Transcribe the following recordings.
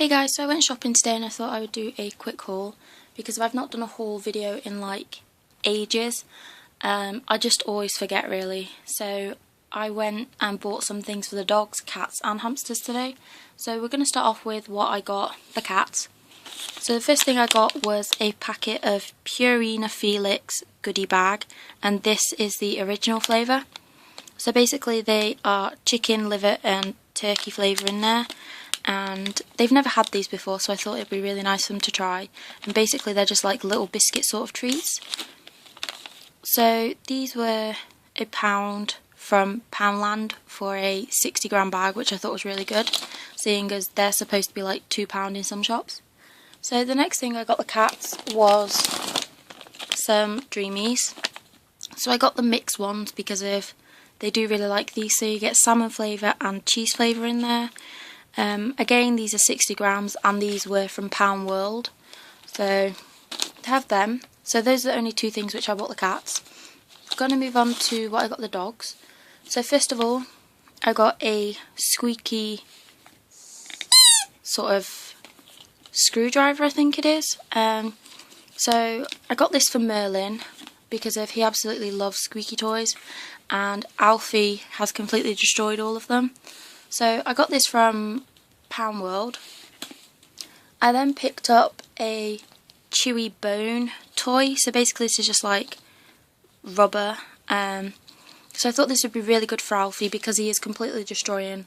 Hey guys, so I went shopping today and I thought I would do a quick haul because I've not done a haul video in like ages. I just always forget really. So I went and bought some things for the dogs, cats and hamsters today. So we're going to start off with what I got the cats. So the first thing I got was a packet of Purina Felix goodie bag, and this is the original flavour. So basically they are chicken, liver and turkey flavour in there. And they've never had these before, so I thought it'd be really nice for them to try. And basically they're just like little biscuit sort of treats. So these were £1 from Poundland for a 60 gram bag, which I thought was really good, seeing as they're supposed to be like £2 in some shops. So the next thing I got the cats was some Dreamies. So I got the mixed ones because they do really like these, so you get salmon flavour and cheese flavour in there. Again, these are 60 grams and these were from Pound World, so to have them. So those are the only two things which I bought the cats. I'm going to move on to what I got the dogs. So first of all, I got a squeaky sort of screwdriver, I think it is. So I got this for Merlin because he absolutely loves squeaky toys, and Alfie has completely destroyed all of them. So I got this from Pound World. I then picked up a chewy bone toy. So basically this is just like rubber. So I thought this would be really good for Alfie because he is completely destroying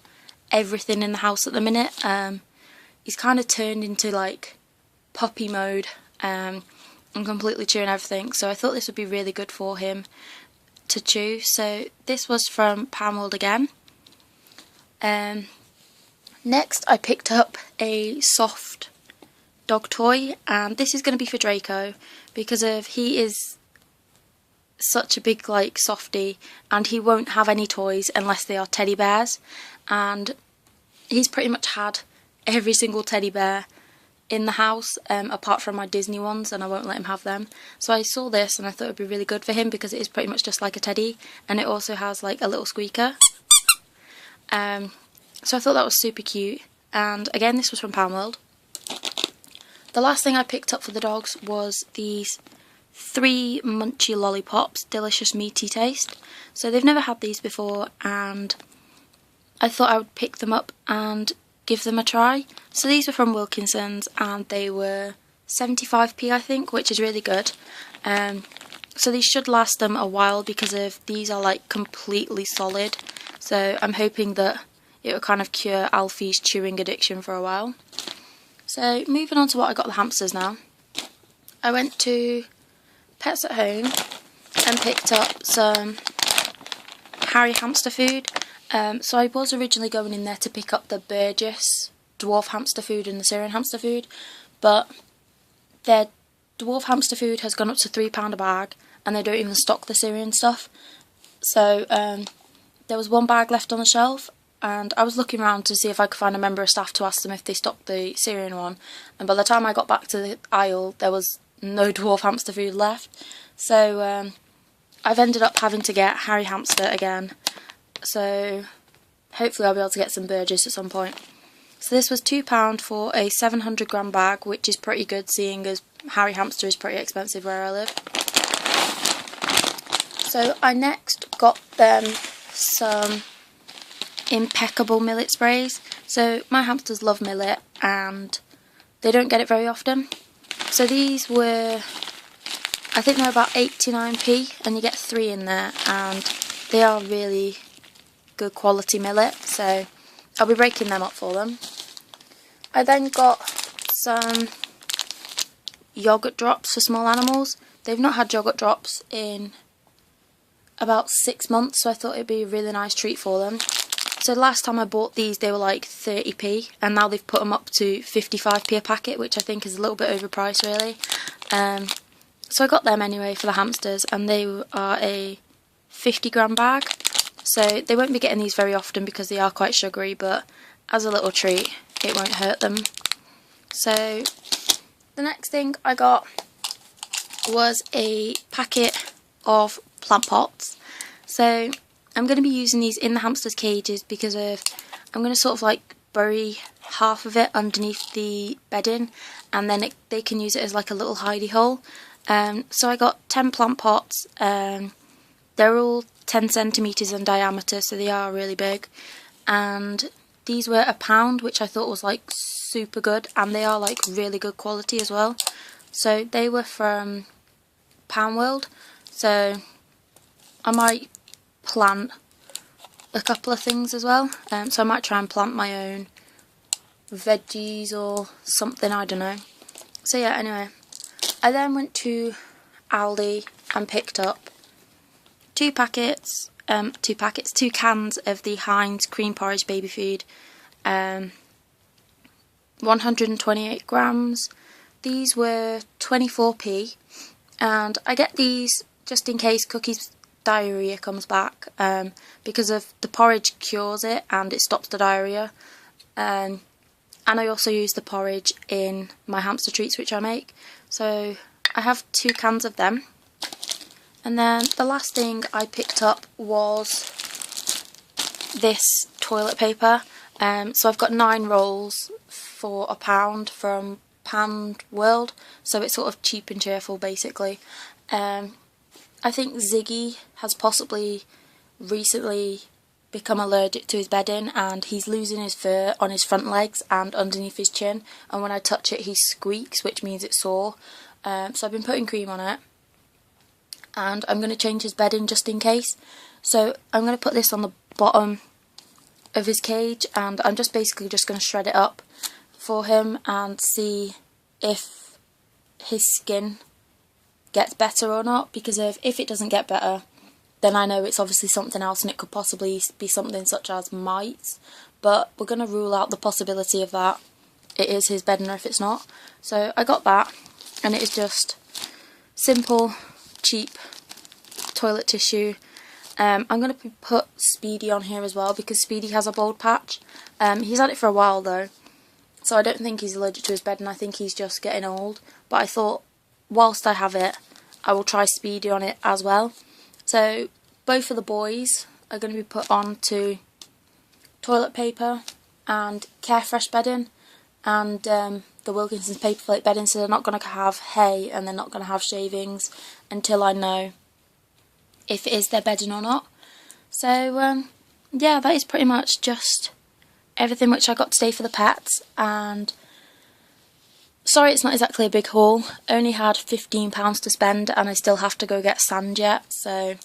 everything in the house at the minute. He's kind of turned into like puppy mode and completely chewing everything. So I thought this would be really good for him to chew. So this was from Pound World again. Next I picked up a soft dog toy, and this is going to be for Draco because he is such a big like softie and he won't have any toys unless they are teddy bears, and he's pretty much had every single teddy bear in the house apart from my Disney ones, and I won't let him have them. So I saw this and I thought it would be really good for him because it is pretty much just like a teddy, and it also has like a little squeaker. So I thought that was super cute, and again this was from Pound World. The last thing I picked up for the dogs was these 3 munchy lollipops, delicious meaty taste. So they've never had these before and I thought I would pick them up and give them a try. So these were from Wilkinson's and they were 75p I think, which is really good. So these should last them a while because these are like completely solid. So I'm hoping that it will kind of cure Alfie's chewing addiction for a while. So moving on to what I got the hamsters now. I went to Pets at Home and picked up some Harry hamster food. So I was originally going in there to pick up the Burgess dwarf hamster food and the Syrian hamster food, but their dwarf hamster food has gone up to £3 a bag and they don't even stock the Syrian stuff. So there was one bag left on the shelf, and I was looking around to see if I could find a member of staff to ask them if they stocked the Syrian one, and by the time I got back to the aisle there was no dwarf hamster food left. So I've ended up having to get Harry hamster again, so hopefully I'll be able to get some Burgess at some point. So this was £2 for a 700 gram bag, which is pretty good seeing as Harry hamster is pretty expensive where I live. So I next got them some impeccable millet sprays. So my hamsters love millet and they don't get it very often. So these were, I think they're about 89p, and you get 3 in there, and they are really good quality millet, so I'll be breaking them up for them. I then got some yogurt drops for small animals. They've not had yogurt drops in about 6 months, so I thought it'd be a really nice treat for them. So last time I bought these they were like 30p, and now they've put them up to 55p a packet, which I think is a little bit overpriced really. So I got them anyway for the hamsters, and they are a 50 gram bag. So they won't be getting these very often because they are quite sugary, but as a little treat it won't hurt them. So the next thing I got was a packet of plant pots. So I'm going to be using these in the hamsters' cages because I'm going to sort of like bury half of it underneath the bedding, and then they can use it as like a little hidey hole. So I got 10 plant pots. They're all 10 centimetres in diameter, so they are really big, and these were £1, which I thought was like super good, and they are like really good quality as well. So they were from World. So I might plant a couple of things as well. So I might try and plant my own veggies or something, I don't know. So yeah, anyway, I then went to Aldi and picked up two cans of the Heinz cream porridge baby food, 128 grams. These were 24p, and I get these just in case Cookie's diarrhea comes back, because of the porridge cures it and it stops the diarrhea, and I also use the porridge in my hamster treats which I make. So I have 2 cans of them. And then the last thing I picked up was this toilet paper. So I've got 9 rolls for £1 from World, so it's sort of cheap and cheerful basically. I think Ziggy has possibly recently become allergic to his bedding, and he's losing his fur on his front legs and underneath his chin, and when I touch it he squeaks, which means it's sore. So I've been putting cream on it, and I'm going to change his bedding just in case. So I'm going to put this on the bottom of his cage, and I'm basically just going to shred it up for him and see if his skin gets better or not, because if it doesn't get better, then I know it's obviously something else, and it could possibly be something such as mites, but we're going to rule out the possibility of that. It is his bedding or if it's not. So I got that, and it is just simple, cheap toilet tissue. I'm going to put Speedy on here as well, because Speedy has a bald patch. He's had it for a while though, so I don't think he's allergic to his bedding. I think he's just getting old, but I thought whilst I have it, I will try Speedy on it as well. So both of the boys are going to be put on to toilet paper and Carefresh bedding, and the Wilkinson's paper plate bedding, so they're not going to have hay and they're not going to have shavings until I know if it is their bedding or not. So yeah, that is pretty much just everything which I got today for the pets. And sorry it's not exactly a big haul, only had £15 to spend, and I still have to go get sand yet. So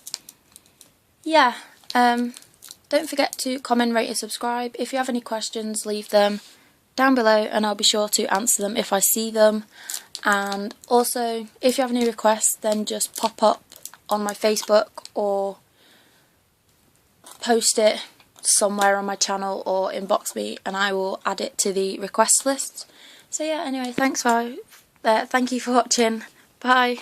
yeah, don't forget to comment, rate and subscribe. If you have any questions, leave them down below and I'll be sure to answer them if I see them. And also, if you have any requests, then just pop up on my Facebook or post it somewhere on my channel or inbox me and I will add it to the request list. So yeah, anyway, thank you for watching. Bye.